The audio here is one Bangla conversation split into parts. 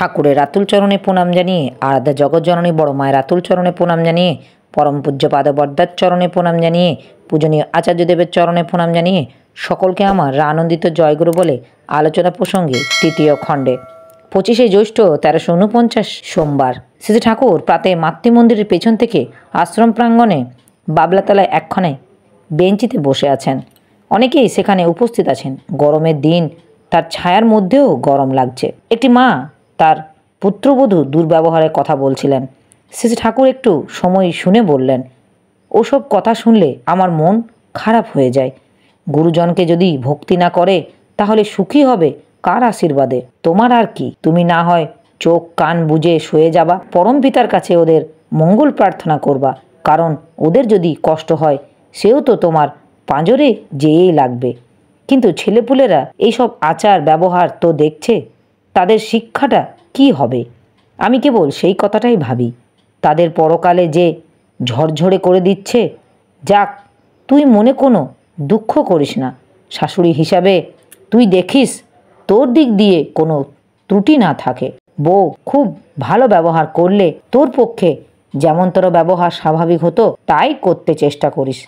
ঠাকুরের রাতুল চরণে প্রণাম জানিয়ে, আরাধ্যা জগৎজননী বড় মায়ের রাতুল চরণে প্রণাম জানিয়ে, পরম পূজ্য পাদবদ্দার চরণে প্রণাম জানিয়ে, পূজনীয় আচার্যদেবের চরণে প্রণাম জানিয়ে সকলকে আমার আনন্দিত জয়গুরু বলে আলোচনা প্রসঙ্গে তৃতীয় খণ্ডে 25শে জ্যৈষ্ঠ 1349 সোমবার শ্রী ঠাকুর প্রাতে মাতৃমন্দিরের পেছন থেকে আশ্রম প্রাঙ্গণে বাবলাতলায় একখানে বেঞ্চিতে বসে আছেন। অনেকেই সেখানে উপস্থিত আছেন। গরমের দিন, তার ছায়ার মধ্যেও গরম লাগছে। একটি মা তার পুত্রবধূ দুর্ব্যবহারের কথা বলছিলেন। শ্রী ঠাকুর একটু সময় শুনে বললেন, ওসব কথা শুনলে আমার মন খারাপ হয়ে যায়। গুরুজনকে যদি ভক্তি না করে তাহলে সুখী হবে কার আশীর্বাদে? তোমার আর কি? তুমি না হয় চোখ কান বুজে শুয়ে যাবা, পরম পিতার কাছে ওদের মঙ্গল প্রার্থনা করবা, কারণ ওদের যদি কষ্ট হয় সেও তো তোমার পাঁজরে যেয়েই লাগবে। কিন্তু ছেলেপুলেরা এইসব আচার ব্যবহার তো দেখছে, তাদের শিক্ষাটা কি হবে? আমি কেবল সেই কথাটাই ভাবি। তাদের পরকালে যে ঝরঝরে করে দিচ্ছে। যাক, তুই মনে কোনো দুঃখ করিস না। শাশুড়ি হিসাবে তুই দেখিস তোর দিক দিয়ে কোনো ত্রুটি না থাকে। বউ খুব ভালো ব্যবহার করলে তোর পক্ষে যেমনতর ব্যবহার স্বাভাবিক হতো তাই করতে চেষ্টা করিস।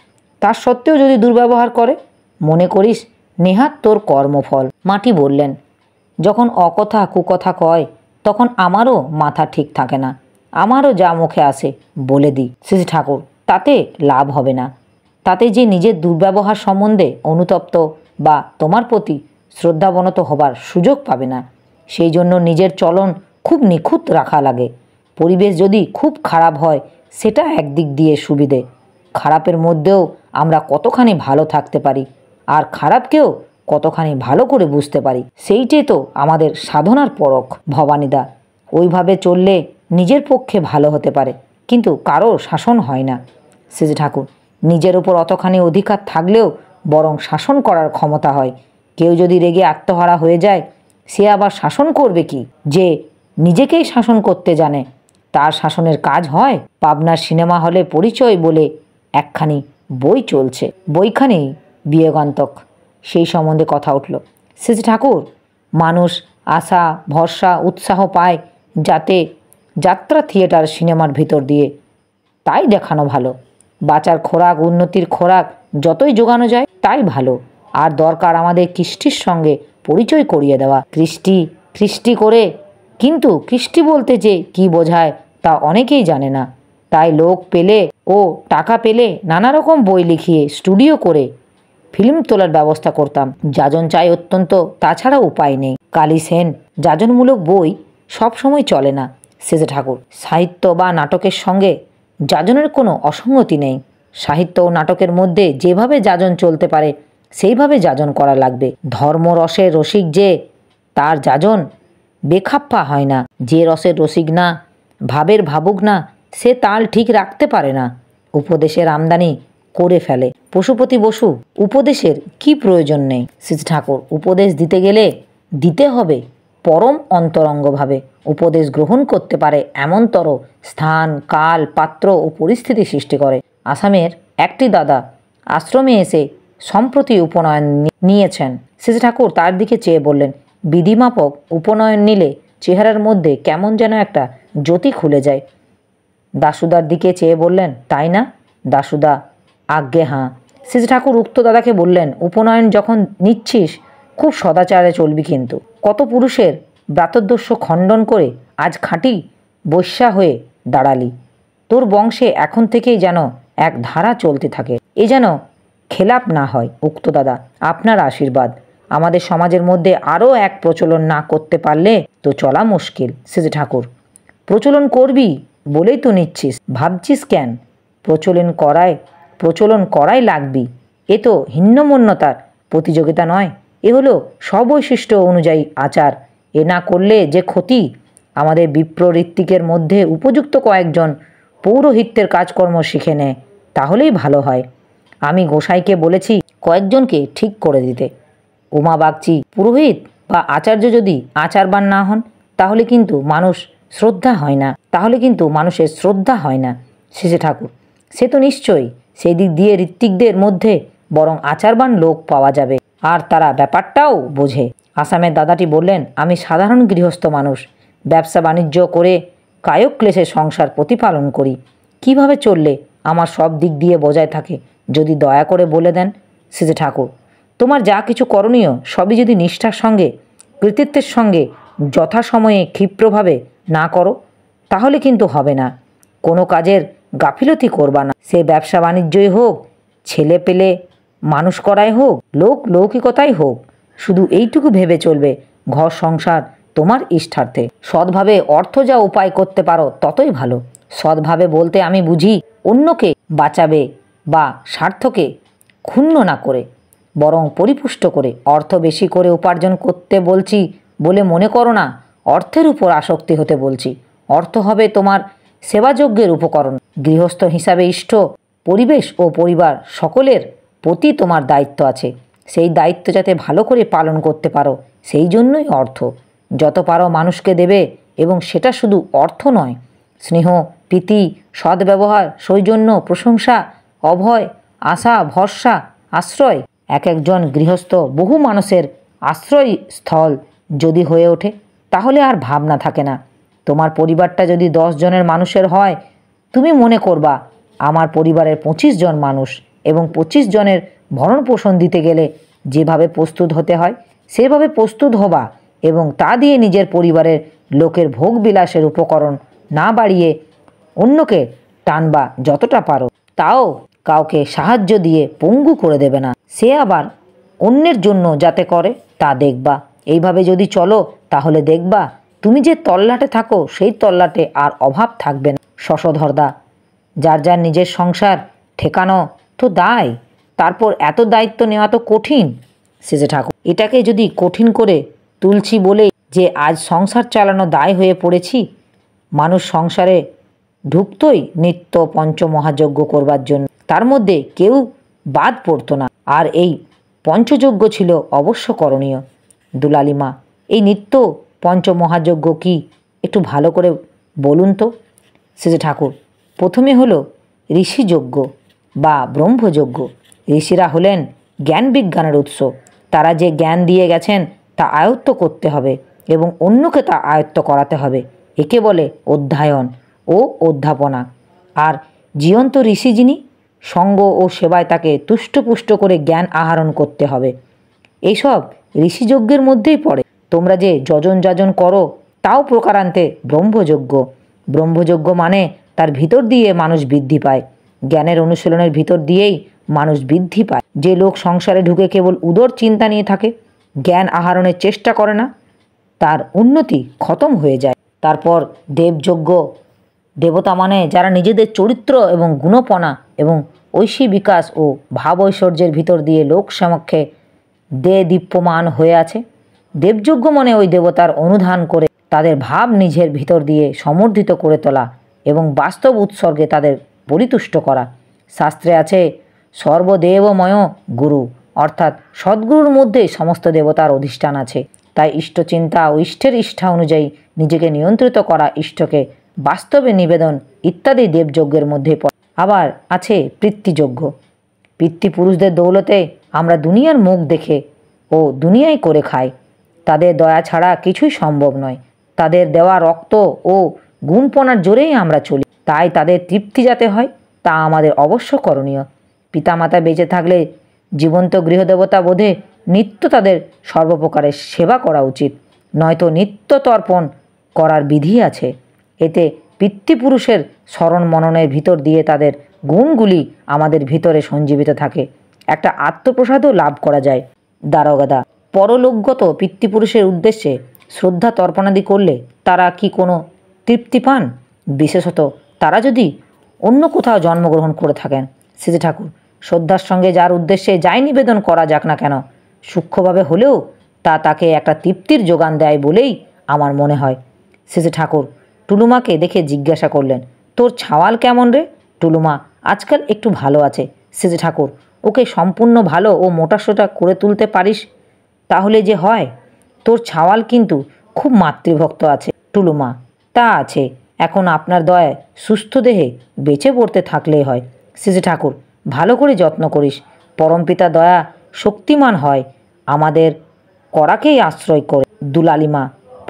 তার সত্ত্বেও যদি দুর্ব্যবহার করে, মনে করিস নেহাত তোর কর্মফল। মাটি বললেন, যখন অকথা কুকথা কয় তখন আমারও মাথা ঠিক থাকে না। আমারও যা মুখে আসে বলে দিই। শ্রী ঠাকুর, তাতে লাভ হবে না। তাতে যে নিজের দুর্ব্যবহার সম্বন্ধে অনুতপ্ত বা তোমার প্রতি শ্রদ্ধাবনত হবার সুযোগ পাবে না। সেই জন্য নিজের চলন খুব নিখুঁত রাখা লাগে। পরিবেশ যদি খুব খারাপ হয় সেটা একদিক দিয়ে সুবিধে। খারাপের মধ্যেও আমরা কতখানি ভালো থাকতে পারি, আর খারাপকেও কতখানি ভালো করে বুঝতে পারি, সেইটাই তো আমাদের সাধনার পরখ। ভবানীদা, ওইভাবে চললে নিজের পক্ষে ভালো হতে পারে, কিন্তু কারো শাসন হয় না। শ্রী ঠাকুর, নিজের উপর অতখানি অধিকার থাকলেও বরং শাসন করার ক্ষমতা হয়। কেউ যদি রেগে আত্মহারা হয়ে যায়, সে আবার শাসন করবে কি? যে নিজেকেই শাসন করতে জানে তার শাসনের কাজ হয়? পাবনার সিনেমা হলে পরিচয় বলে একখানি বই চলছে, বইখানি বিয়োগান্তক। সেই সম্বন্ধে কথা উঠল। শ্রী ঠাকুর, মানুষ আশা ভরসা উৎসাহ পায় যাতে যাত্রা থিয়েটার সিনেমার ভিতর দিয়ে, তাই দেখানো ভালো। বাঁচার খোরাক, উন্নতির খোরাক যতই জোগানো যায় তাই ভালো। আর দরকার আমাদের কৃষ্টির সঙ্গে পরিচয় করিয়ে দেওয়া। কৃষ্টি করে, কিন্তু কৃষ্টি বলতে যে কি বোঝায় তা অনেকেই জানে না। তাই লোক পেলে ও টাকা পেলে নানা রকম বই লিখিয়ে স্টুডিও করে ফিল্ম তোলার ব্যবস্থা করতাম। যাজন চাই অত্যন্ত, তাছাড়া উপায় নেই। কালী সেন যাজনমূলক বই সবসময় চলে না। শ্রী ঠাকুর, সাহিত্য বা নাটকের সঙ্গে যাজনের কোনো অসঙ্গতি নেই। সাহিত্য ও নাটকের মধ্যে যেভাবে যাজন চলতে পারে সেইভাবে যাজন করা লাগবে। ধর্মরসের রসিক যে, তার যাজন বেখাপ্পা হয় না। যে রসের রসিক না, ভাবের ভাবুক না, সে তাল ঠিক রাখতে পারে না। উপদেশের আমদানি করে ফেলে। পশুপতি বসু, উপদেশের কি প্রয়োজন নেই? শ্রী ঠাকুর, উপদেশ দিতে গেলে দিতে হবে পরম অন্তরঙ্গভাবে। উপদেশ গ্রহণ করতে পারে এমনতর স্থান, কাল, পাত্র ও পরিস্থিতি সৃষ্টি করে। আসামের একটি দাদা আশ্রমে এসে সম্প্রতি উপনয়ন নিয়েছেন। শ্রী ঠাকুর তার দিকে চেয়ে বললেন, বিধিমাপক উপনয়ন নিলে চেহারার মধ্যে কেমন যেন একটা জ্যোতি খুলে যায়। দাশুদার দিকে চেয়ে বললেন, তাই না? দাশুদা, আজ্ঞে হাঁ। শ্রী ঠাকুর উক্ত দাদাকে বললেন, উপনয়ন যখন নিচ্ছিস খুব সদাচারে চলবি, কিন্তু কত পুরুষের ব্রাতোদ্দেশ্য খণ্ডন করে আজ খাঁটি বৈশ্যা হয়ে দাঁড়ালি। তোর বংশে এখন থেকেই যেন এক ধারা চলতে থাকে, এ যেন খেলাপ না হয়। উক্ত দাদা, আপনার আশীর্বাদ। আমাদের সমাজের মধ্যে আরও এক প্রচলন না করতে পারলে তো চলা মুশকিল। শ্রী ঠাকুর, প্রচলন করবি বলেই তো নিচ্ছিস, ভাবছিস কেন? প্রচলন করাই লাগবি। এ তো হীনমন্যতার প্রতিযোগিতা নয়, এ হলো স্ববৈশিষ্ট্য অনুযায়ী আচার। এ না করলে যে ক্ষতি। আমাদের বিপ্রঋত্বিকের মধ্যে উপযুক্ত কয়েকজন পৌরোহিত্যের কাজকর্ম শিখে নেয়, তাহলেই ভালো হয়। আমি গোসাইকে বলেছি কয়েকজনকে ঠিক করে দিতে। উমা বাগচি পুরোহিত বা আচার্য যদি আচারবান না হন তাহলে কিন্তু মানুষের শ্রদ্ধা হয় না। শ্রী ঠাকুর, সে তো নিশ্চয়ই। সেই দিক দিয়ে ঋত্বিকদের মধ্যে বরং আচারবান লোক পাওয়া যাবে, আর তারা ব্যাপারটাও বোঝে। আসামের দাদাটি বললেন, আমি সাধারণ গৃহস্থ মানুষ, ব্যবসা বাণিজ্য করে কায়ক ক্লেশে সংসার প্রতিপালন করি। কিভাবে চললে আমার সব দিক দিয়ে বজায় থাকে যদি দয়া করে বলে দেন শ্রীজি ঠাকুর। তোমার যা কিছু করণীয় সবই যদি নিষ্ঠার সঙ্গে কৃতিত্বের সঙ্গে যথাসময়ে ক্ষিপ্রভাবে না করো তাহলে কিন্তু হবে না। কোনো কাজের গাফিলতি করবা না, সে ব্যবসা বাণিজ্যই হোক, ছেলে পেলে মানুষ করাই হোক, লৌকিকতাই হোক, শুধু এইটুকু ভেবে চলবে ঘর সংসার তোমার ইষ্টার্থে। সৎভাবে অর্থ যা উপায় করতে পারো ততই ভালো। সৎভাবে বলতে আমি বুঝি অন্যকে বাঁচাবে বা স্বার্থকে ক্ষুণ্ণ না করে বরং পরিপুষ্ট করে। অর্থ বেশি করে উপার্জন করতে বলছি বলে মনে করো না অর্থের উপর আসক্তি হতে বলছি। অর্থ হবে তোমার সেবাযজ্ঞের উপকরণ। গৃহস্থ হিসাবে ইষ্ট পরিবেশ ও পরিবার সকলের প্রতি তোমার দায়িত্ব আছে। সেই দায়িত্ব যাতে ভালো করে পালন করতে পারো সেই জন্যই অর্থ। যত পারো মানুষকে দেবে, এবং সেটা শুধু অর্থ নয়, স্নেহ, প্রীতি, সদ্ব্যবহার, সৌজন্য, প্রশংসা, অভয়, আশা, ভরসা, আশ্রয়। এক একজন গৃহস্থ বহু মানুষের আশ্রয়স্থল যদি হয়ে ওঠে তাহলে আর ভাবনা থাকে না। তোমার পরিবারটা যদি 10 জনের মানুষের হয়, তুমি মনে করবা আমার পরিবারের 25 জন মানুষ, এবং 25 জনের ভরণ পোষণ দিতে গেলে যেভাবে প্রস্তুত হতে হয় সেভাবে প্রস্তুত হবা, এবং তা দিয়ে নিজের পরিবারের লোকের ভোগ বিলাসের উপকরণ না বাড়িয়ে অন্যকে টানবা যতটা পারো। তাও কাউকে সাহায্য দিয়ে পঙ্গু করে দেবে না, সে আবার অন্যের জন্য যাতে করে তা দেখবা। এইভাবে যদি চলো তাহলে দেখবা তুমি যে তল্লাটে থাকো সেই তল্লাটে আর অভাব থাকবে না। শশধরদা, যার যার নিজের সংসার ঠেকানো তো দায়, তারপর এত দায়িত্ব নেওয়া তো কঠিন। শ্রীজি ঠাকুর, এটাকে যদি কঠিন করে তুলছি বলেই যে আজ সংসার চালানো দায় হয়ে পড়েছি। মানুষ সংসারে ঢুকতই নিত্য পঞ্চমহাযজ্ঞ করবার জন্য, তার মধ্যে কেউ বাদ পড়তো না, আর এই পঞ্চযজ্ঞ ছিল অবশ্য করণীয়। দুলালিমা, এই নিত্য পঞ্চমহাযজ্ঞ কি একটু ভালো করে বলুন তো? শ্রীজি ঠাকুর, প্রথমে হলো ঋষিযজ্ঞ বা ব্রহ্মযজ্ঞ। ঋষিরা হলেন জ্ঞান বিজ্ঞানের উৎস। তারা যে জ্ঞান দিয়ে গেছেন তা আয়ত্ত করতে হবে এবং অন্যকে তা আয়ত্ত করাতে হবে। একে বলে অধ্যয়ন ও অধ্যাপনা। আর জীবন্ত ঋষি যিনি, সঙ্গ ও সেবায় তাকে তুষ্টপুষ্ট করে জ্ঞান আহরণ করতে হবে। এইসব ঋষিযজ্ঞের মধ্যেই পড়ে। তোমরা যে যজন যাজন করো তাও প্রকারান্তে ব্রহ্মযজ্ঞ। ব্রহ্মযজ্ঞ মানে তার ভিতর দিয়ে মানুষ বৃদ্ধি পায়। জ্ঞানের অনুশীলনের ভিতর দিয়েই মানুষ বৃদ্ধি পায়। যে লোক সংসারে ঢুকে কেবল উদর চিন্তা নিয়ে থাকে, জ্ঞান আহরণের চেষ্টা করে না, তার উন্নতি খতম হয়ে যায়। তারপর দেবযজ্ঞ। দেবতা মানে যারা নিজেদের চরিত্র এবং গুণপনা এবং ঐশী বিকাশ ও ভাব ঐশ্বর্যের ভিতর দিয়ে লোক সমক্ষে দীপ্যমান হয়ে আছে। দেবযজ্ঞ মানে ওই দেবতার অনুধান করে তাদের ভাব নিজের ভিতর দিয়ে সমর্ধিত করে তোলা এবং বাস্তব উৎসর্গে তাদের পরিতুষ্ট করা। শাস্ত্রে আছে সর্বদেবময় গুরু, অর্থাৎ সদ্গুরুর মধ্যেই সমস্ত দেবতার অধিষ্ঠান আছে। তাই ইষ্টচিন্তা ও ইষ্টের ইষ্ঠা অনুযায়ী নিজেকে নিয়ন্ত্রিত করা, ইষ্টকে বাস্তবে নিবেদন ইত্যাদি দেবযজ্ঞের মধ্যে পড়ে। আবার আছে পিতৃযজ্ঞ। পিতৃপুরুষদের দৌলতে আমরা দুনিয়ার মুখ দেখে ও দুনিয়ায় করে খাই। তাদের দয়া ছাড়া কিছুই সম্ভব নয়। তাদের দেওয়া রক্ত ও গুণপনার জোরেই আমরা চলি। তাই তাদের তৃপ্তি যাতে হয় তা আমাদের অবশ্য করণীয়। পিতামাতা বেঁচে থাকলে জীবন্ত গৃহদেবতা বোধে নিত্য তাদের সর্বপ্রকারের সেবা করা উচিত, নয়তো নিত্য তর্পণ করার বিধি আছে। এতে পিতৃপুরুষের স্মরণ মননের ভিতর দিয়ে তাদের গুণগুলি আমাদের ভিতরে সঞ্জীবিত থাকে। একটা আত্মপ্রসাদও লাভ করা যায়। দারোগাদা, পরলোকগত পিতৃপুরুষের উদ্দেশ্যে শ্রদ্ধা তর্পণাদি করলে তারা কি কোনো তৃপ্তি পান? বিশেষত তারা যদি অন্য কোথাও জন্মগ্রহণ করে থাকেন। শ্রীজি ঠাকুর, শ্রদ্ধার সঙ্গে যার উদ্দেশ্যে যাই নিবেদন করা যাক না কেন, সূক্ষ্মভাবে হলেও তা তাকে একটা তৃপ্তির যোগান দেয় বলেই আমার মনে হয়। শ্রীজি ঠাকুর টুলুমাকে দেখে জিজ্ঞাসা করলেন, তোর ছাওয়াল কেমন রে? টুলুমা আজকাল একটু ভালো আছে। শ্রীজি ঠাকুর, ওকে সম্পূর্ণ ভালো ও মোটাসোটা করে তুলতে পারিস তাহলে যে হয়। তোর ছাওয়াল কিন্তু খুব মাতৃভক্ত আছে। টুলুমা, তা আছে, এখন আপনার দয়ায় সুস্থ দেহে বেঁচে পড়তে থাকলেই হয়। শ্রীজি ঠাকুর, ভালো করে যত্ন করিস। পরমপিতা দয়া শক্তিমান হয়, আমাদের করাকেই আশ্রয় করে। দুলালিমা,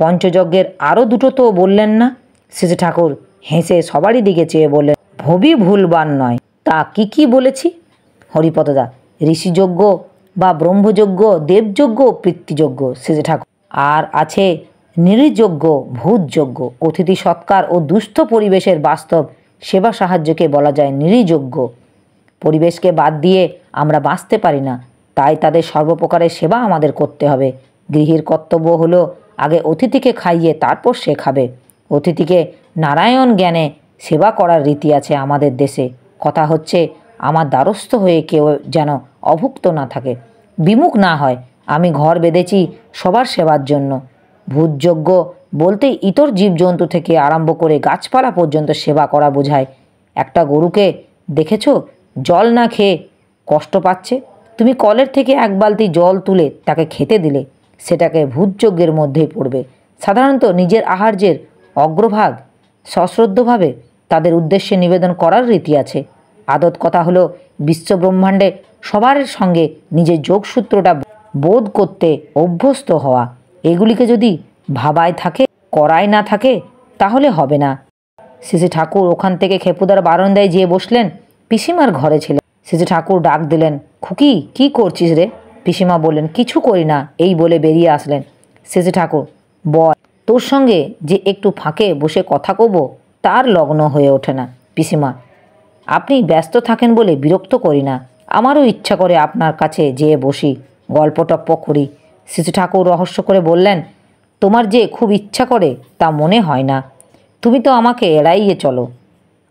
পঞ্চযজ্ঞের আরও দুটো তো বললেন না? শ্রী ঠাকুর হেসে সবারই দিকে চেয়ে বললেন, ভবি ভুলবান নয়। তা কি কি বলেছি? হরিপদদা, ঋষিযজ্ঞ বা ব্রহ্মযজ্ঞ, দেবযজ্ঞ, পিতৃযজ্ঞ। শ্রী ঠাকুর, আর আছে নির্যজ্ঞ, ভূতযজ্ঞ। অতিথি সৎকার ও দুস্থ পরিবেশের বাস্তব সেবা সাহায্যকে বলা যায় নির্যজ্ঞ। পরিবেশকে বাদ দিয়ে আমরা বাঁচতে পারি না, তাই তাদের সর্বপ্রকারের সেবা আমাদের করতে হবে। গৃহীর কর্তব্য হলো আগে অতিথিকে খাইয়ে তারপর সে খাবে। অতিথিকে নারায়ণ জ্ঞানে সেবা করার রীতি আছে আমাদের দেশে। কথা হচ্ছে আমার দ্বারস্থ হয়ে কেউ যেন অভুক্ত না থাকে, বিমুখ না হয়। আমি ঘর বেঁধেছি সবার সেবার জন্য। ভূতযজ্ঞ বলতে ইতর জীবজন্তু থেকে আরম্ভ করে গাছপালা পর্যন্ত সেবা করা বোঝায়। একটা গরুকে দেখেছ জল না খেয়ে কষ্ট পাচ্ছে, তুমি কলের থেকে এক বালতি জল তুলে তাকে খেতে দিলে, সেটাকে ভূতযজ্ঞের মধ্যেই পড়বে। সাধারণত নিজের আহার্যের অগ্রভাগ সশ্রদ্ধভাবে তাদের উদ্দেশ্যে নিবেদন করার রীতি আছে। আদত কথা হলো বিশ্বব্রহ্মাণ্ডে সবার সঙ্গে নিজের যোগসূত্রটা বোধ করতে অভ্যস্ত হওয়া। এগুলিকে যদি ভাবায় থাকে, করায় না থাকে, তাহলে হবে না। শ্রী ঠাকুর ওখান থেকে খেপুদার বারান্দায় যেয়ে বসলেন। পিসিমার ঘরে ছিলেন। শ্রী ঠাকুর ডাক দিলেন, খুকি কি করছিস রে? পিসিমা বললেন, কিছু করি না, এই বলে বেরিয়ে আসলেন। শ্রী ঠাকুর, বয় তোর সঙ্গে যে একটু ফাঁকে বসে কথা কব তার লগ্ন হয়ে ওঠে না। পিসিমা, আপনি ব্যস্ত থাকেন বলে বিরক্ত করি না, আমারও ইচ্ছা করে আপনার কাছে যেয়ে বসি, গল্প টপ্প করি। শ্রী ঠাকুর রহস্য করে বললেন, তোমার যে খুব ইচ্ছা করে তা মনে হয় না, তুমি তো আমাকে এড়াইয়ে চলো।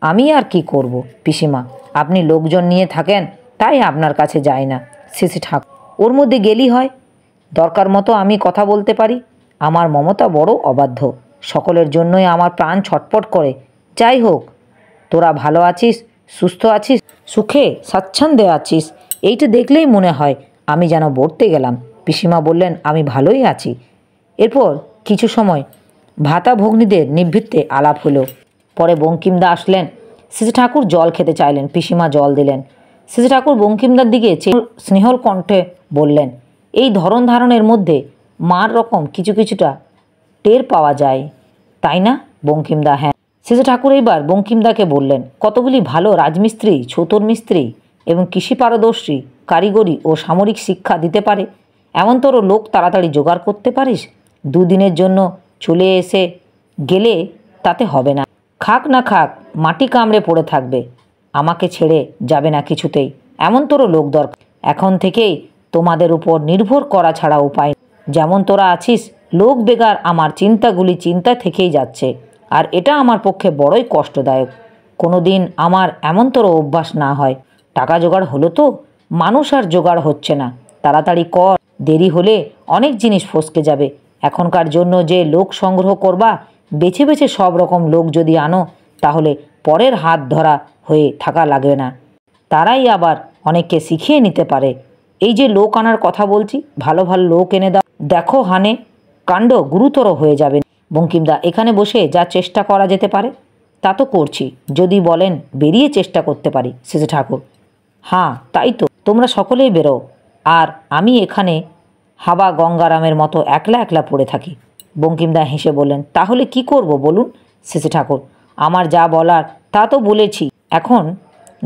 আমি আর কি করব পিসিমা, আপনি লোকজন নিয়ে থাকেন তাই আপনার কাছে যাই না। শ্রী ঠাকুর, ওর মধ্যে গেলি হয়, দরকার মতো আমি কথা বলতে পারি। আমার মমতা বড় অবাধ্য, সকলের জন্যই আমার প্রাণ ছটপট করে। যাই হোক, তোরা ভালো আছিস, সুস্থ আছিস, সুখে স্বাচ্ছন্দ্যে আছিস, এইটা দেখলেই মনে হয় আমি যেন বর্তে গেলাম। পিসিমা বললেন, আমি ভালোই আছি। এরপর কিছু সময় ভাতা ভগ্নীদের নিভৃতে আলাপ হলো। পরে বঙ্কিমদা আসলেন। শ্রী ঠাকুর জল খেতে চাইলেন, পিসিমা জল দিলেন। শ্রী ঠাকুর বঙ্কিমদার দিকে স্নেহল কণ্ঠে বললেন, এই ধরন ধারণের মধ্যে মার রকম কিছু কিছুটা টের পাওয়া যায়, তাই না বঙ্কিমদা? হ্যাঁ। শ্রী ঠাকুর এইবার বঙ্কিমদাকে বললেন, কতগুলি ভালো রাজমিস্ত্রি, ছৌতর মিস্ত্রি এবং কৃষি পারদর্শী, কারিগরি ও সামরিক শিক্ষা দিতে পারে এমন তোর লোক তাড়াতাড়ি জোগাড় করতে পারিস? দুদিনের জন্য চলে এসে গেলে তাতে হবে না। খাক না খাক, মাটি কামড়ে পড়ে থাকবে, আমাকে ছেড়ে যাবে না কিছুতেই, এমন তোরও লোক দরকার। এখন থেকেই তোমাদের উপর নির্ভর করা ছাড়া উপায়। যেমন তোরা আছিস, লোক বেগার আমার চিন্তাগুলি চিন্তা থেকেই যাচ্ছে, আর এটা আমার পক্ষে বড়ই কষ্টদায়ক। কোনো দিন আমার এমন তোর অভ্যাস না হয়। টাকা জোগাড় হলো তো? মানুষ আর জোগাড় হচ্ছে না, তাড়াতাড়ি কর, দেরি হলে অনেক জিনিস ফসকে যাবে। এখনকার জন্য যে লোক সংগ্রহ করবা, বেছে বেছে সব রকম লোক যদি আনো, তাহলে পরের হাত ধরা হয়ে থাকা লাগবে না। তারাই আবার অনেককে শিখিয়ে নিতে পারে। এই যে লোক আনার কথা বলছি, ভালো ভালো লোক এনে দাও, দেখো হানে কাণ্ড গুরুতর হয়ে যাবে। বঙ্কিমদা, এখানে বসে যা চেষ্টা করা যেতে পারে তা তো করছি, যদি বলেন বেরিয়ে চেষ্টা করতে পারি। শ্রী ঠাকুর, হ্যাঁ তাই তো, তোমরা সকলেই বেরো, আর আমি এখানে হাবা গঙ্গারামের মতো একলা একলা পড়ে থাকি। বঙ্কিমদা হেসে বললেন, তাহলে কি করব বলুন? শ্রী ঠাকুর, আমার যা বলার তা তো বলেছি, এখন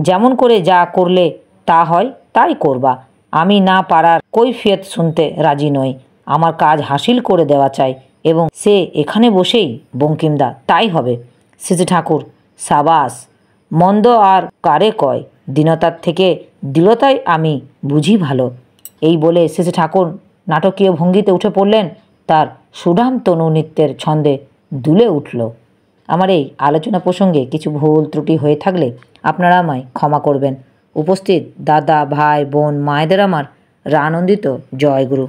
যেমন করে যা করলে তা হয় তাই করবা। আমি না পারার কৈফিয়ত শুনতে রাজি নই, আমার কাজ হাসিল করে দেওয়া চাই, এবং সে এখানে বসেই। বঙ্কিমদা, তাই হবে। শ্রী ঠাকুর, সাবাস, মন্দ আর কারে কয়, দীনতার থেকে দৃঢ়তাই আমি বুঝি ভালো। এই বলে শ্রী ঠাকুর নাটকীয় ভঙ্গিতে উঠে পড়লেন, তার সুঠাম তনু নৃত্যের ছন্দে দুলে উঠল। আমার এই আলোচনা প্রসঙ্গে কিছু ভুল ত্রুটি হয়ে থাকলে আপনারা আমায় ক্ষমা করবেন। উপস্থিত দাদা, ভাই, বোন, মায়েদের আমার আনন্দিত জয়গুরু।